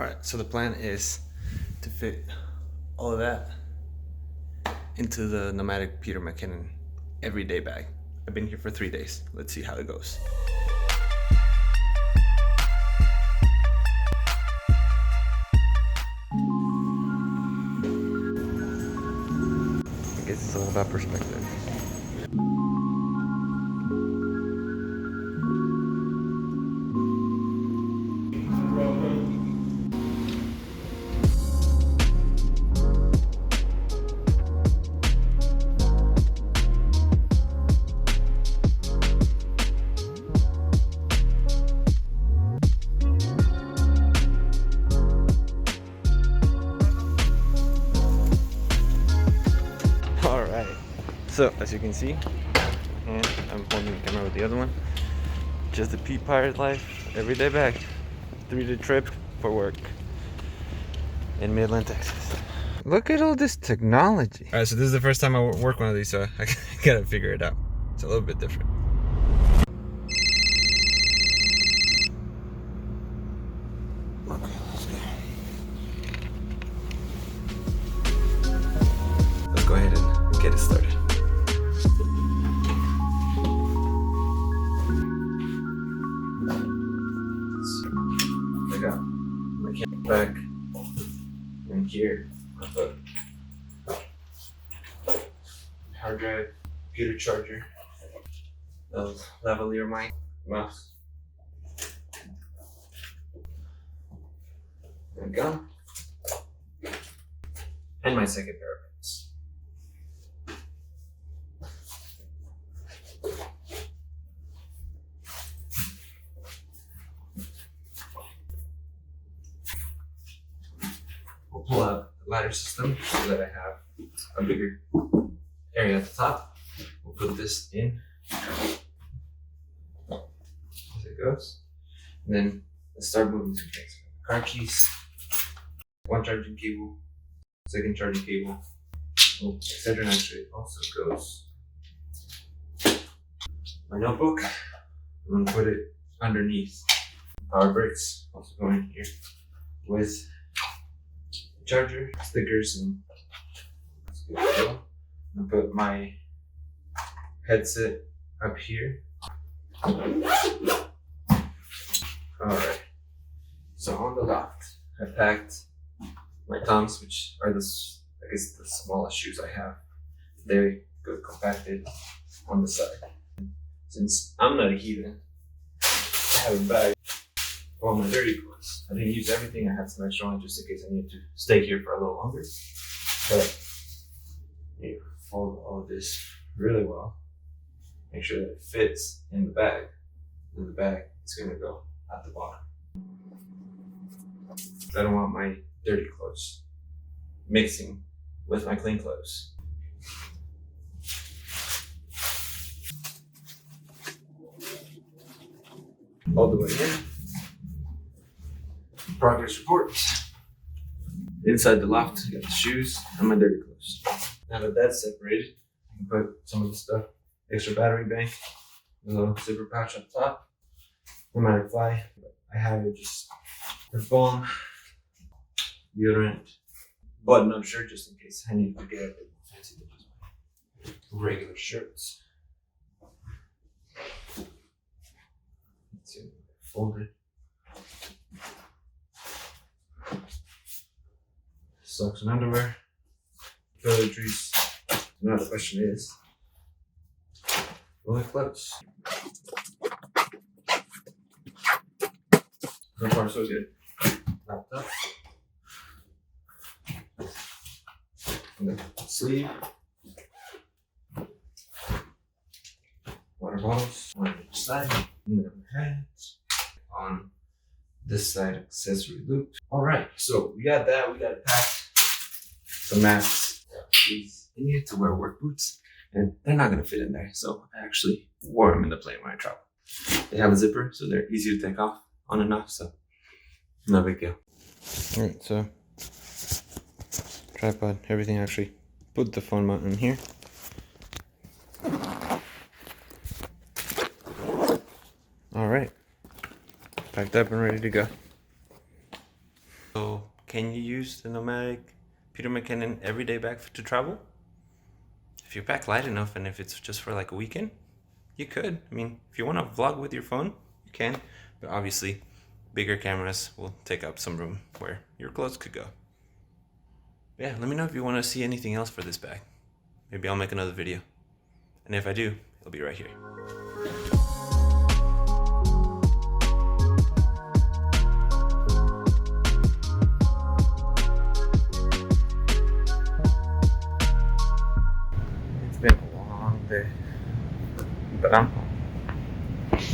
Alright, so the plan is to fit all of that into the NOMATIC Peter McKinnon everyday bag. I've been here for 3 days. Let's see how it goes. I guess it's all about perspective. So as you can see, and I'm holding the camera with the other one, just the Pete Pirate Life everyday bag, 3-day trip for work in Midland, Texas. Look at all this technology. All right, so this is the first time I work one of these, so I gotta figure it out. It's a little bit different. Okay, let's go. Let's go ahead and get it started. I got my camera back in here. I put hard drive, computer charger, the Lavaleer Mic, mouse. There we go. And my second pair of pants. We'll pull out the ladder system so that I have a bigger area at the top. We'll put this in as it goes. And then let's start moving some things. Car keys, one charging cable, second charging cable. Oh, Excedrin actually also goes. My notebook, I'm gonna put it underneath. Power bricks also go in here with charger, stickers, and that's good to go. I'll put my headset up here. Alright, so on the loft, I packed my Toms, which are I guess the smallest shoes I have. They go compacted on the side. Since I'm not a heathen, I have a bag for all my dirty clothes. I didn't use everything. I had some extra on just in case I need to stay here for a little longer. But you fold all of this really well. Make sure that it fits in the bag. Then the bag is gonna go at the bottom. I don't want my dirty clothes mixing with my clean clothes. All the way in. Progress report. Inside the loft, I got the shoes and my dirty clothes. Now that that's separated, I can put some of the stuff, extra battery bank, a little zipper pouch up top. NOMATIC Fly. I have it just with Balm, Deodorant, button-up shirt just in case I need to get a bit more fancy than just my regular shirts. Let's see, fold it. Socks and underwear, toiletries. Now the question is, will it close? So far so good. Laptop. And the sleeve. Water bottles on each side. And then hands. On this side, accessory loop. Alright, so we got that. We got it packed. Some masks. These in here to wear work boots. And they're not going to fit in there. So I actually wore them in the plane when I travel. They have a zipper, so they're easy to take off on and off. So no big deal. Alright, so tripod, everything. Actually put the phone mount in here. Alright, packed up and ready to go. can you use the NOMATIC Peter McKinnon everyday bag to travel? If you pack light enough and if it's just for like a weekend, you could. I mean, if you want to vlog with your phone, you can. But obviously, bigger cameras will take up some room where your clothes could go. But yeah, let me know if you want to see anything else for this bag. Maybe I'll make another video. And if I do, it'll be right here. It's been a long day, but I'm home.